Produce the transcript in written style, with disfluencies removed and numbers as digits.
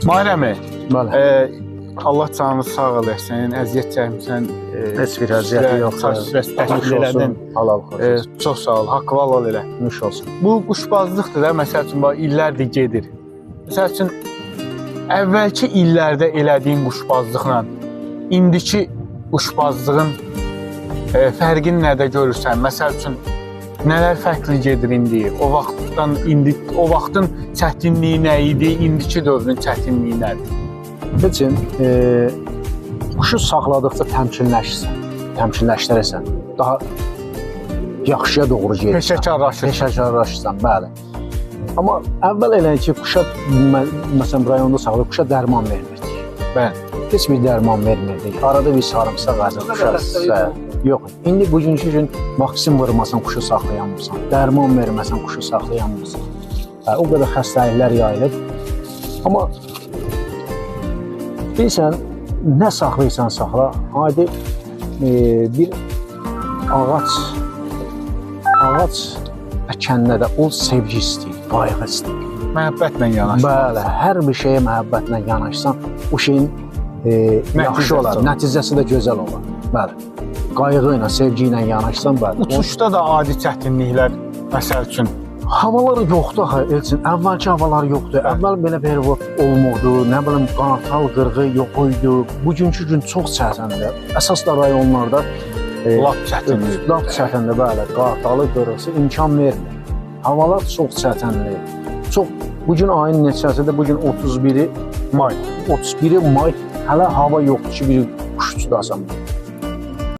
Mahir əmi, Bəli. Allah canını sağ eləsin, əziyyət çəkmirsən. Heç bir əziyyəti yoxdur. Stress təşkil elədin. Halal olsun. Çox sağ ol, haqqı halal elə. Nuş olsun. Bu quşbazlıqdır da, məsəl üçün, illərdir gedir. Məsəl üçün, əvvəlki illərdə elədiyin quşbazlıqla indiki quşbazlığın fərqini nədə görürsən? Məsəl üçün, nələr fərqli gedir indi? O vaxtın çətinliyi nə idi? İndiki dövrün çətinliyi nədir? Üçün, quşu saxladıqca təmkinləşdirirsən, daha yaxşıya doğru gedirsən. Peşəkarlaşırsan, bəli. Amma əvvəl elə ki, quşa, məsələn, rayonda saxlayıb, quşa dərman vermirdik. Bəli. Heç bir dərman vermirdik. Arada bir sarımsaq azı quşa yox. İndi bugünkü gün vaksin vurmasan quşu saxlayamırsan, dərman verməsən quşu saxlayamırsan. O qədər xəstəliklər yayılıb. Amma bilirsən, nə saxlayırsan saxla, adi bir ağac əkəndə də o sevgi istəyir, qayğı istəyir. Məhəbbətlə yanaşsan. Bəli, hər bir şeyə məhəbbətlə yanaşsan, o şeyin yaxşı olar, nəticəsi də gözəl olar. Bəli, qayğı ilə, sevgi ilə yanaşsan, bəli. Uçuşda da adi çətinliklər, məsəl üçün. Havalar yoxdur, Elçin, əvvəlki havalar yoxdur. Əvvəl belə pervot olmurdu, nə bilim, qantal qırğı yox idi. Bugünkü gün çox çətindir. Əsas da rayonlarda Lap çətindir. Lap çətindir, bəli. Qartalı qırğısı imkan vermir. Havalar çox çətindir. Çox, bugün ayın neçəsidir? Bugün 31-i may. 31-i may, hələ hava yoxdur ki, bir quş tutasan.